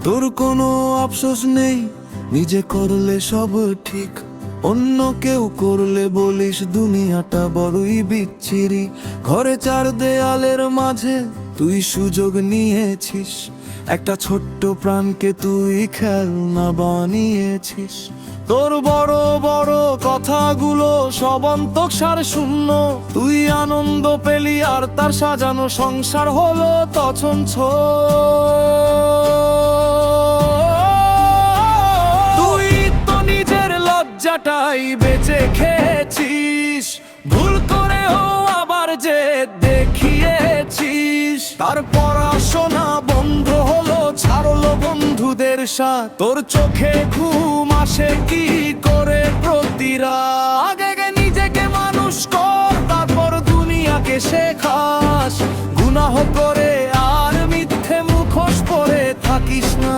তোর কোনো আফসোস নেই, নিজে করলে সব ঠিক, অন্য কেউ করলে বলিস দুনিয়াটা বড়ই বিচ্ছিরি। ঘরে চার দেয়ালের মাঝে তুই সুযোগ নিয়েছিস, একটা ছোট্ট প্রাণকে তুই খেলনা বানিয়েছিস। তোর বড় বড় কথাগুলো সব অন্তঃসার শূন্য, তুই আনন্দ পেলি আর তার সাজানো সংসার হলো তছনছ। তুই তো নিজের লজ্জাটাই বেঁচে খেয়েছিস, ভুল করেও আবার যে দেখিয়েছিস। তার পড়াশোনা বন্ধ হলো, ছাড়লো বন্ধুদের সাথ, তোর চোখে ঘুম আসে কি করে প্রতি রাত? আগে নিজেকে মানুষ কর, তারপর দুনিয়াকে শেখাস। গুনাহ করে আর মিথ্যে মুখোশ পরে থাকিস না।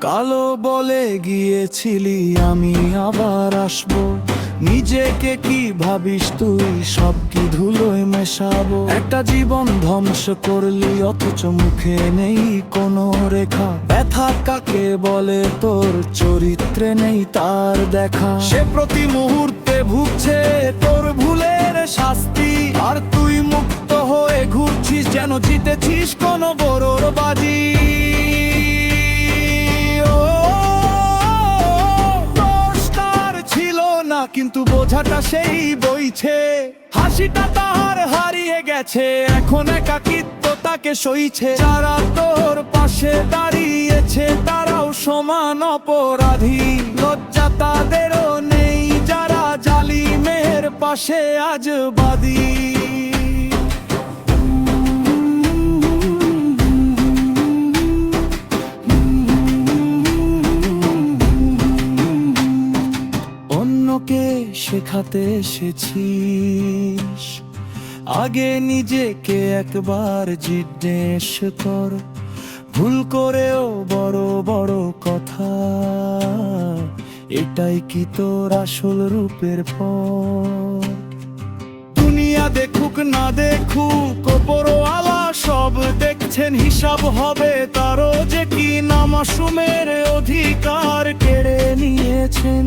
কালো বলে গিয়েছিলি আমি আবার আসবো, নিজেকে কি ভাবিস তুই সব কি ধুলোয় মেশাবো? একটা জীবন ধ্বংস করলি অথচ মুখে নেই কোনো রেখা। ব্যথা কাকে বলে তোর চরিত্রে নেই তার দেখা, সে প্রতি মুহূর্তে ভুগছে তোর ভুলের শাস্তি। আর তুই মুক্ত হয়ে ঘুরছিস যেন জিতেছিস কোনো বড়র বাজি। কিন্তু বোঝাটা সেই বইছে, হাসিটা তার হারিয়ে গেছে, এখন একাকিত্ব তাকে সইছে। যারা তোর পাশে দাঁড়িয়েছে তারাও সমান অপরাধী, লজ্জা তাদেরও নেই যারা জালিমের পাশে আজ বাদী। শেখাতে এসেছিস, আগে নিজেকে একবার জিজ্ঞেস কর। ভুল করেও বড় বড় কথা, এটাই কি তোর আসল রূপের পর? দুনিয়া দেখুক না দেখুক ওপরওয়ালা সব দেখছেন, হিসাব হবে তারও যে কি না মাসুমের অধিকার কেড়ে নিয়েছেন।